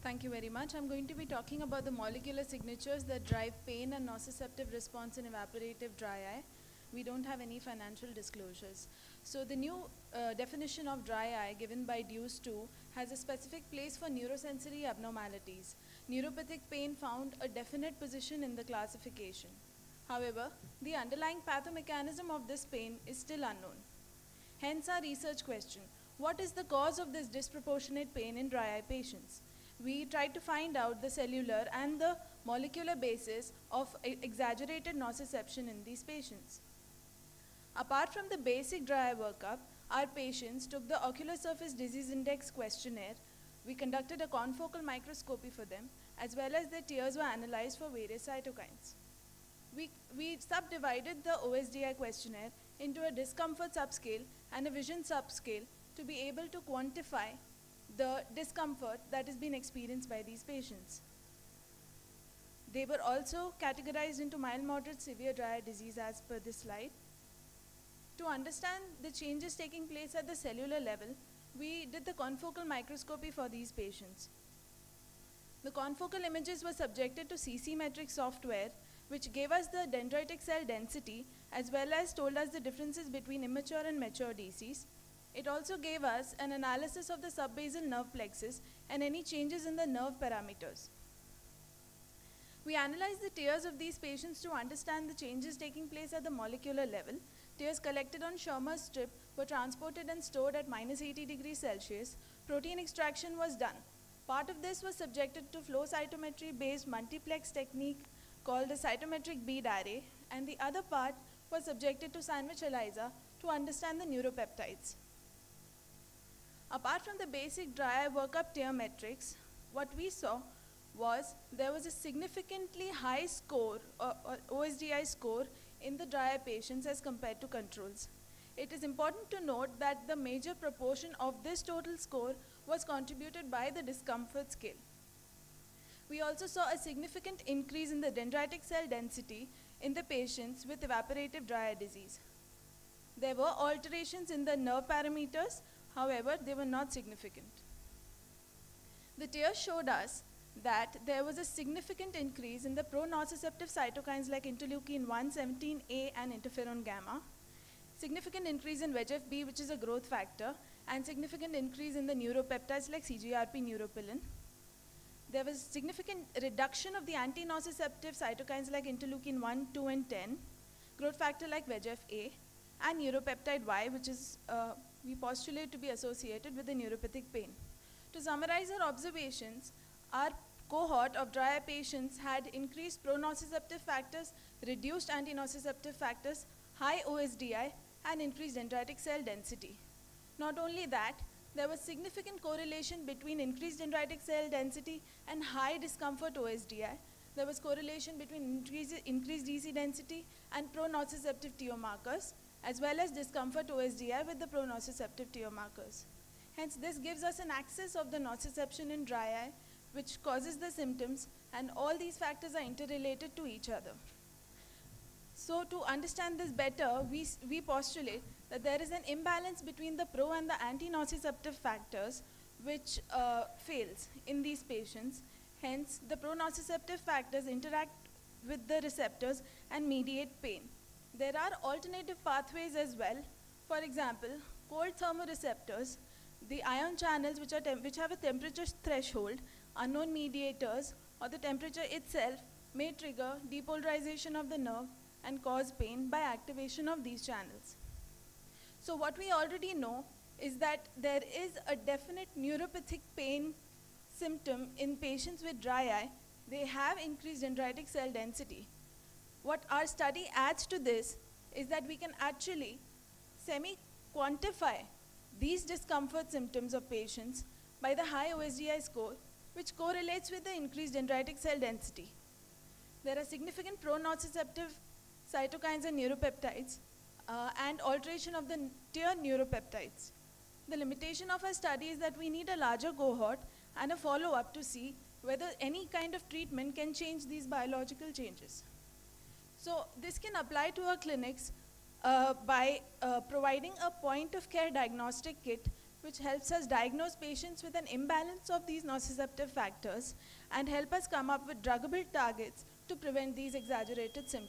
Thank you very much. I'm going to be talking about the molecular signatures that drive pain and nociceptive response in evaporative dry eye. We don't have any financial disclosures. So the new definition of dry eye given by Deuce 2 has a specific place for neurosensory abnormalities. Neuropathic pain found a definite position in the classification. However, the underlying pathomechanism of this pain is still unknown. Hence our research question: what is the cause of this disproportionate pain in dry eye patients? We tried to find out the cellular and the molecular basis of exaggerated nociception in these patients. Apart from the basic dry eye workup, our patients took the Ocular Surface Disease Index questionnaire. We conducted a confocal microscopy for them, as well as their tears were analyzed for various cytokines. We subdivided the OSDI questionnaire into a discomfort subscale and a vision subscale to be able to quantify the discomfort that is being experienced by these patients. They were also categorized into mild, moderate, severe dry eye disease as per this slide. To understand the changes taking place at the cellular level, we did the confocal microscopy for these patients. The confocal images were subjected to CC metric software, which gave us the dendritic cell density as well as told us the differences between immature and mature DCs. It also gave us an analysis of the subbasal nerve plexus and any changes in the nerve parameters. We analyzed the tears of these patients to understand the changes taking place at the molecular level. Tears collected on Schirmer's strip were transported and stored at -80 degrees Celsius. Protein extraction was done. Part of this was subjected to flow cytometry-based multiplex technique called the cytometric bead array, and the other part was subjected to sandwich ELISA to understand the neuropeptides. Apart from the basic dry eye workup tear metrics, what we saw was there was a significantly high score, or OSDI score, in the dry eye patients as compared to controls. It is important to note that the major proportion of this total score was contributed by the discomfort scale. We also saw a significant increase in the dendritic cell density in the patients with evaporative dry eye disease. There were alterations in the nerve parameters. However, they were not significant. The tears showed us that there was a significant increase in the pro-nociceptive cytokines like interleukin 1, 17A, and interferon gamma, significant increase in VEGF-B, which is a growth factor, and significant increase in the neuropeptides like CGRP neuropilin. There was significant reduction of the anti-nociceptive cytokines like interleukin 1, 2, and 10, growth factor like VEGF-A, and neuropeptide Y, which is we postulate to be associated with the neuropathic pain. To summarize our observations, our cohort of dry eye patients had increased pro-nociceptive factors, reduced anti-nociceptive factors, high OSDI, and increased dendritic cell density. Not only that, there was significant correlation between increased dendritic cell density and high discomfort OSDI. There was correlation between increased DC density and pro-nociceptive tear markers, as well as discomfort OSDI with the pro-nociceptive tear markers. Hence, this gives us an axis of the nociception in dry eye, which causes the symptoms, and all these factors are interrelated to each other. So to understand this better, we postulate that there is an imbalance between the pro and the anti-nociceptive factors, which fails in these patients. Hence, the pro-nociceptive factors interact with the receptors and mediate pain. There are alternative pathways as well. For example, cold thermoreceptors, the ion channels which have a temperature threshold, unknown mediators, or the temperature itself may trigger depolarization of the nerve and cause pain by activation of these channels. So what we already know is that there is a definite neuropathic pain symptom in patients with dry eye. They have increased dendritic cell density. What our study adds to this is that we can actually semi-quantify these discomfort symptoms of patients by the high OSDI score, which correlates with the increased dendritic cell density. There are significant pro-nociceptive cytokines and neuropeptides and alteration of the tear neuropeptides. The limitation of our study is that we need a larger cohort and a follow-up to see whether any kind of treatment can change these biological changes. So this can apply to our clinics by providing a point-of-care diagnostic kit which helps us diagnose patients with an imbalance of these nociceptive factors and help us come up with druggable targets to prevent these exaggerated symptoms.